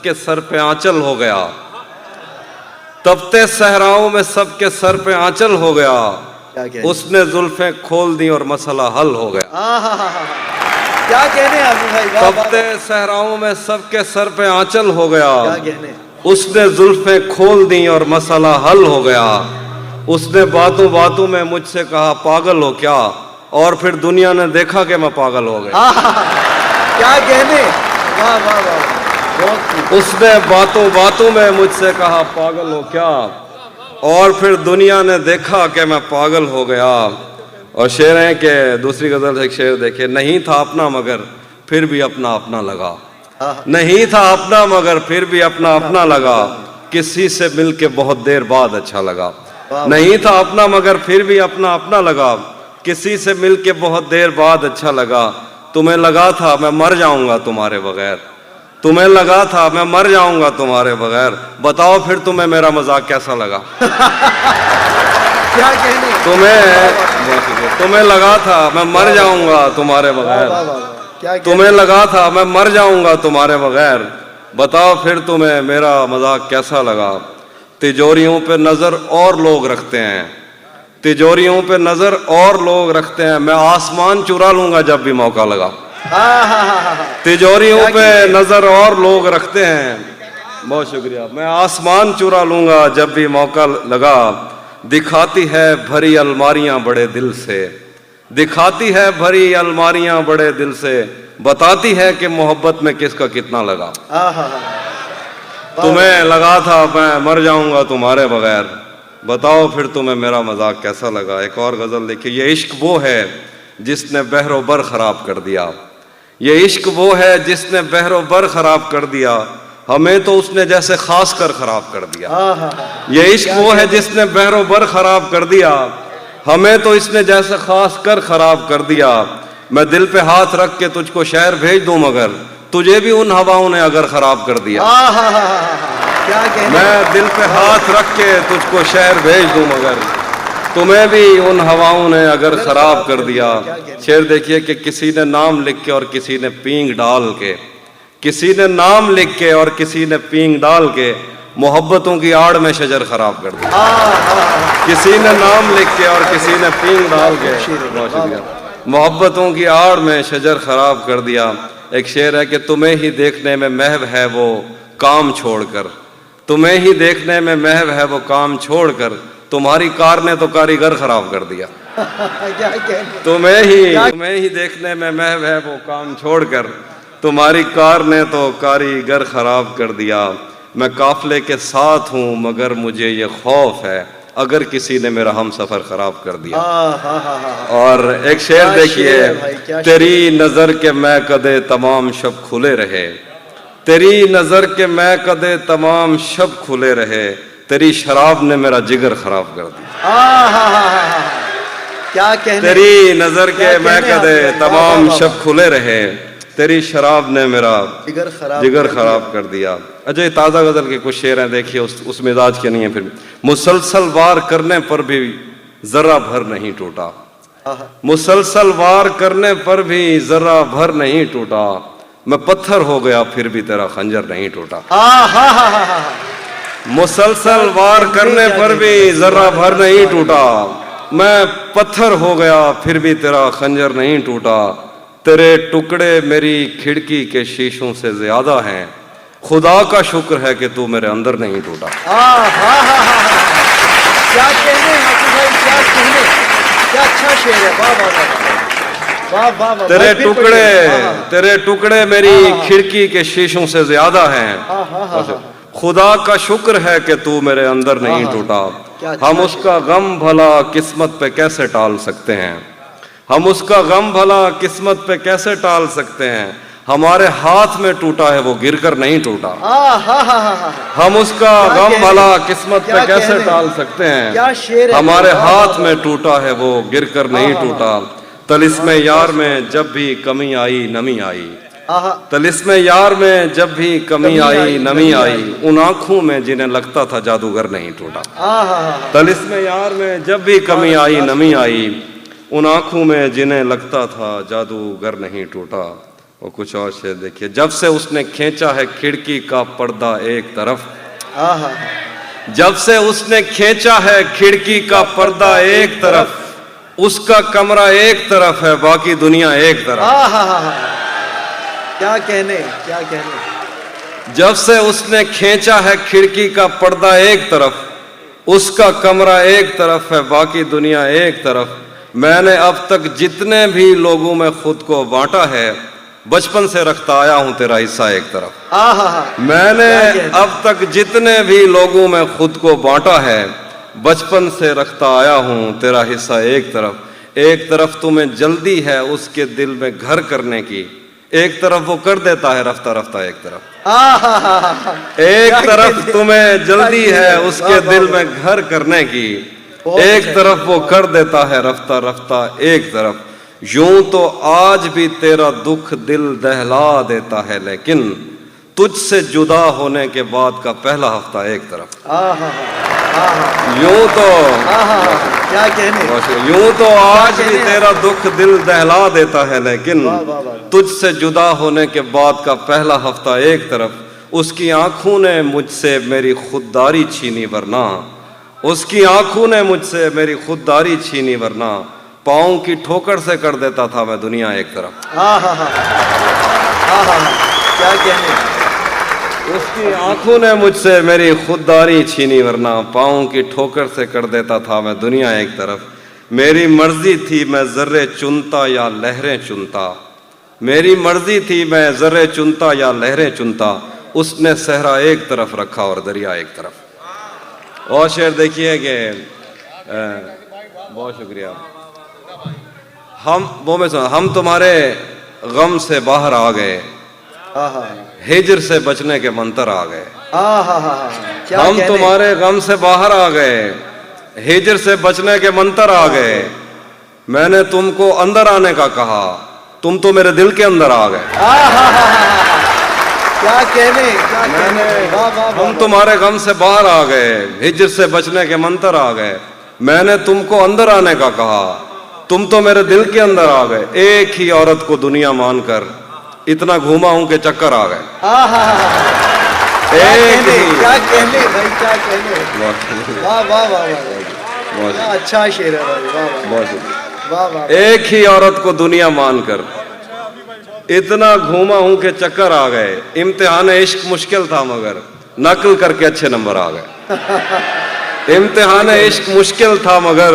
کے سر پہ آنچل ہو گیا، تپتے صحراؤں میں سب کے سر پہ آنچل ہو گیا، اس نے زلفیں کھول دی اور مسئلہ حل ہو گیا۔ کیا کہنے آبو بھائی، تپتے صحراؤں میں سب کے سر پہ آنچل ہو گیا، کیا کہنے، اس نے زلفیں کھول دی اور مسئلہ حل ہو گیا، اس نے باتوں باتوں میں مجھ سے کہا پاگل ہو کیا، اور پھر دنیا نے دیکھا کہ میں پاگل ہو گیا۔ کیا کہنے، واہ واہ واہ، بہت اس نے باتوں باتوں میں مجھ سے کہا پاگل ہو کیا، اور پھر دنیا نے دیکھا کہ میں پاگل ہو گیا۔ اور شعر ہے کہ دوسری غزل سے ایک شعر دیکھے، نہیں تھا اپنا مگر پھر بھی اپنا اپنا لگا، نہیں تھا اپنا مگر پھر بھی اپنا اپنا لگا، کسی سے مل کے بہت دیر بعد اچھا لگا۔ نہیں تھا اپنا مگر پھر بھی اپنا اپنا لگا، کسی سے مل کے بہت دیر بعد اچھا لگا، تمہیں لگا تھا میں مر جاؤں گا تمہارے بغیر، تمہیں لگا تھا میں مر جاؤں گا تمہارے بغیر، بتاؤ پھر تمہیں میرا مذاق کیسا لگا۔ کیا کہنے، تمہیں لگا تھا میں مر جاؤں گا تمہارے بغیر، کیا تمہیں لگا تھا میں مر جاؤں گا تمہارے بغیر، بتاؤ پھر تمہیں میرا مذاق کیسا لگا۔ تجوریوں پہ نظر اور لوگ رکھتے ہیں، تجوریوں پہ نظر اور لوگ رکھتے ہیں، میں آسمان چرا لوں گا جب بھی موقع لگا۔ تجوریوں پہ نظر اور لوگ رکھتے ہیں، بہت شکریہ، میں آسمان چرا لوں گا جب بھی موقع لگا، دکھاتی ہے بھری الماریاں بڑے دل سے، دکھاتی ہے بھری الماریاں بڑے دل سے، بتاتی ہے کہ محبت میں کس کا کتنا لگا۔ تمہیں لگا تھا میں مر جاؤں گا تمہارے بغیر، بتاؤ پھر تمہیں میرا مذاق کیسا لگا۔ ایک اور غزل دیکھیے، یہ عشق وہ ہے جس نے بحر و بر خراب کر دیا، یہ عشق وہ ہے جس نے بحر و بر خراب کر دیا، ہمیں تو اس نے جیسے خاص کر خراب کر دیا۔ یہ عشق وہ ہے جس نے بحر و بر خراب کر دیا، ہمیں تو اس نے جیسے خاص کر خراب کر دیا، میں دل پہ ہاتھ رکھ کے تجھ کو شہر بھیج دوں مگر تجھے بھی ان ہواؤں نے اگر خراب کر دیا۔ میں دل پہ ہاتھ رکھ کے تجھ کو شہر بھیج دوں مگر تمہیں بھی ان ہواؤں نے اگر خراب کر دیا۔ شعر دیکھیے کہ کسی نے نام لکھ کے اور کسی نے پینگ ڈال کے، کسی نے نام لکھ کے اور کسی نے پینگ ڈال کے محبتوں کی آڑ میں شجر خراب کر دیا۔ کسی نے نام لکھ کے اور کسی نے پینگ ڈال کے محبتوں کی آڑ میں شجر خراب کر دیا۔ ایک شعر ہے کہ تمہیں ہی دیکھنے میں محو ہے وہ کام چھوڑ کر، تمہیں ہی دیکھنے میں محو ہے وہ کام چھوڑ کر، تمہاری کار نے تو کاریگر خراب کر دیا۔ تمہیں ہی دیکھنے میں محو ہے وہ کام چھوڑ کر، تمہاری کار نے تو کاریگر خراب کر دیا۔ میں قافلے کے ساتھ ہوں مگر مجھے یہ خوف ہے اگر کسی نے میرا ہم سفر خراب کر دیا۔ اور ایک شعر دیکھیے، تیری نظر کے میں کدے تمام شب کھلے رہے، تیری نظر کے میں کدے تمام شب کھلے رہے، تیری شراب نے میرا جگر خراب کر دیا۔ کیا کہنے، تیری نظر کے میں کدے تمام شب کھلے رہے، تیری شراب نے میرا جگر خراب کر دیا۔ اچھا، یہ تازہ غزل کے کچھ شعر ہیں، دیکھیے اس مزاج کے نہیں ہیں۔ پھر مسلسل وار کرنے پر بھی ذرہ بھر نہیں ٹوٹا، مسلسل وار کرنے پر بھی ذرہ بھر نہیں ٹوٹا، میں پتھر ہو گیا پھر بھی تیرا خنجر نہیں ٹوٹا۔ مسلسل وار کرنے پر بھی ذرہ بھر نہیں ٹوٹا، میں پتھر ہو گیا پھر بھی تیرا خنجر نہیں ٹوٹا، تیرے ٹکڑے میری کھڑکی کے شیشوں سے زیادہ ہیں، خدا کا شکر ہے کہ تو میرے اندر نہیں ٹوٹا۔ کیا کہنے، کیا کہنے، کیا اچھا شعر ہے۔ تیرے ٹکڑے میری کھڑکی کے شیشوں سے زیادہ ہیں، خدا کا شکر ہے کہ تو میرے اندر نہیں ٹوٹا، ہم اس کا غم بھلا قسمت پہ کیسے ٹال سکتے ہیں، ہم اس کا غم بھلا قسمت پہ کیسے ٹال سکتے ہیں، ہمارے ہاتھ میں ٹوٹا ہے وہ گر کر نہیں ٹوٹا، ہم اس کا غم بھلا قسمت پہ کیسے ٹال سکتے ہیں، ہمارے ہاتھ میں ٹوٹا ہے وہ گر کر نہیں ٹوٹا، طلسم یار میں جب بھی کمی آئی نمی آئی، طلسم یار میں جب بھی کمی آئی نمی آئی، ان آنکھوں میں جنہیں لگتا تھا جادوگر نہیں ٹوٹا، طلسم یار میں جب بھی کمی آئی نمی آئی، ان آنکھوں میں جنہیں لگتا تھا جادوگر نہیں ٹوٹا۔ اور کچھ اور شعر دیکھیے. جب سے اس نے کھینچا ہے کھڑکی کا پردہ ایک طرف, جب سے اس نے کھینچا ہے کھڑکی کا پردہ ایک طرف, اس کا کمرہ ایک طرف ہے باقی دنیا ایک طرف. کیا کہنے, کیا کہنے. جب سے اس نے کھینچا ہے کھڑکی کا پردہ ایک طرف, اس کا کمرہ ایک طرف ہے باقی دنیا ایک طرف. میں نے اب تک جتنے بھی لوگوں میں خود کو بانٹا ہے, بچپن سے رکھتا آیا ہوں تیرا حصہ ایک طرف. میں نے اب تک جتنے بھی لوگوں میں خود کو بانٹا ہے, بچپن سے رکھتا آیا ہوں تیرا حصہ ایک طرف. ایک طرف تمہیں جلدی ہے اس کے دل میں گھر کرنے کی, ایک طرف وہ کر دیتا ہے رفتہ رفتہ ایک طرف. ایک طرف تمہیں جلدی ہے اس کے دل میں گھر کرنے کی, ایک طرف وہ کر دیتا ہے رفتہ رفتہ ایک طرف. یوں تو آج بھی تیرا دکھ دل دہلا دیتا ہے, لیکن تجھ سے جدا ہونے کے بعد کا پہلا ہفتہ ایک طرف. یوں تو کیا کہنے, یوں تو آج بھی تیرا دکھ دل دہلا دیتا ہے, لیکن تجھ سے جدا ہونے کے بعد کا پہلا ہفتہ ایک طرف. اس کی آنکھوں نے مجھ سے میری خودداری چھینی ورنہ, اس کی آنکھوں نے مجھ سے میری خودداری چھینی ورنہ, پاؤں کی ٹھوکر سے کر دیتا تھا میں دنیا ایک طرف. کیا کہنے. اس کی آنکھوں نے مجھ سے میری خودداری چھینی ورنہ, پاؤں کی ٹھوکر سے کر دیتا تھا میں دنیا ایک طرف. میری مرضی تھی میں ذرے چنتا یا لہریں چنتا, میری مرضی تھی میں ذرے چنتا یا لہریں چنتا, اس نے صحرا ایک طرف رکھا اور دریا ایک طرف. اور شعر دیکھیے کہ بہت شکریہ. ہم تمہارے غم سے باہر آ گئے, ہجر سے بچنے کے منتر آ گئے. ہم تمہارے غم سے باہر آ گئے, ہجر سے بچنے کے منتر آ گئے. میں نے تم کو اندر آنے کا کہا, تم تو میرے دل کے اندر آ گئے. کیا کہنے. ہم تمہارے غم سے باہر آ گئے, ہجر سے بچنے کے منتر آ گئے. میں نے تم کو اندر آنے کا کہا, تم تو میرے دل کے اندر آ گئے. ایک ہی عورت کو دنیا مان کر اتنا گھوما ہوں کہ چکر آ گئے. کیا کہنے بھائی, کیا کہنے. واہ واہ واہ, اچھا شعر ہے. ایک ہی عورت کو دنیا مان کر اتنا گھوما ہوں کہ چکر آ گئے. امتحان عشق مشکل تھا مگر نقل کر کے اچھے نمبر آ گئے. امتحان عشق مشکل تھا مگر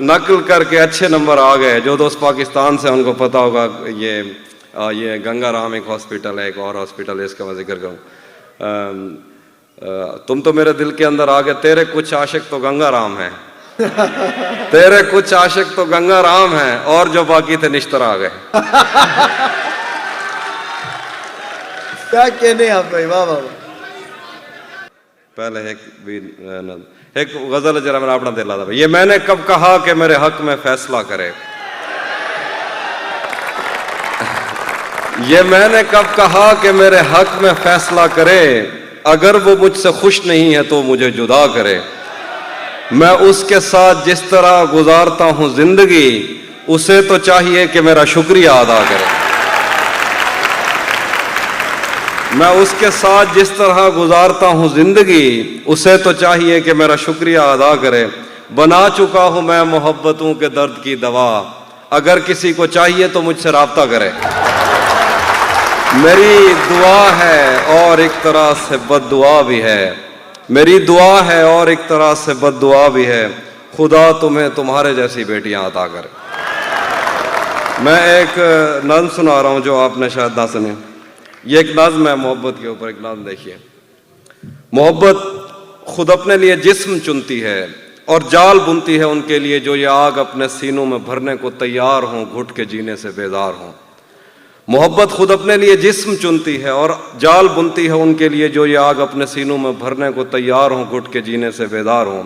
نقل کر کے اچھے نمبر آ گئے. جو دوست پاکستان سے ان کو پتا ہوگا, یہ گنگا رام ایک ہاسپٹل ہے, ایک اور ہاسپٹل ہے, اس کا میں ذکر کروں. تم تو میرے دل کے اندر آ گئے. تیرے کچھ عاشق تو گنگا رام ہیں, تیرے کچھ عاشق تو گنگا رام ہیں, اور جو باقی تھے نشتر آ گئے. کیا کہنے آپ بھائی. واہ واہ. پہلے ایک غزل جرا میں اپنا دل آتا. یہ میں نے کب کہا کہ میرے حق میں فیصلہ کرے, یہ میں نے کب کہا کہ میرے حق میں فیصلہ کرے. اگر وہ مجھ سے خوش نہیں ہے تو مجھے جدا کرے. میں اس کے ساتھ جس طرح گزارتا ہوں زندگی, اسے تو چاہیے کہ میرا شکریہ ادا کرے. میں اس کے ساتھ جس طرح گزارتا ہوں زندگی, اسے تو چاہیے کہ میرا شکریہ ادا کرے. بنا چکا ہوں میں محبتوں کے درد کی دوا, اگر کسی کو چاہیے تو مجھ سے رابطہ کرے. میری دعا ہے اور ایک طرح سے بد دعا بھی ہے, میری دعا ہے اور ایک طرح سے بد دعا بھی ہے. خدا تمہیں تمہارے جیسی بیٹیاں عطا کرے. میں ایک نظم سنا رہا ہوں جو آپ نے شاید نہ سنی. یہ ایک نظم ہے محبت کے اوپر. ایک نظم دیکھیے. محبت خود اپنے لیے جسم چنتی ہے اور جال بنتی ہے ان کے لیے جو یہ آگ اپنے سینوں میں بھرنے کو تیار ہوں, گھٹ کے جینے سے بیزار ہوں. محبت خود اپنے لیے جسم چنتی ہے اور جال بنتی ہے ان کے لیے جو یہ آگ اپنے سینوں میں بھرنے کو تیار ہوں, گھٹ کے جینے سے بیدار ہوں.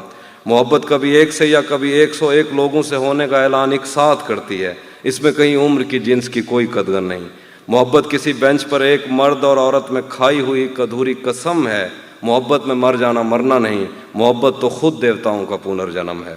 محبت کبھی ایک سے یا کبھی 101 لوگوں سے ہونے کا اعلان ایک ساتھ کرتی ہے, اس میں کہیں عمر کی جنس کی کوئی قدر نہیں. محبت کسی بینچ پر ایک مرد اور عورت میں کھائی ہوئی ادھوری قسم ہے. محبت میں مر جانا مرنا نہیں, محبت تو خود دیوتاؤں کا پنرجنم ہے.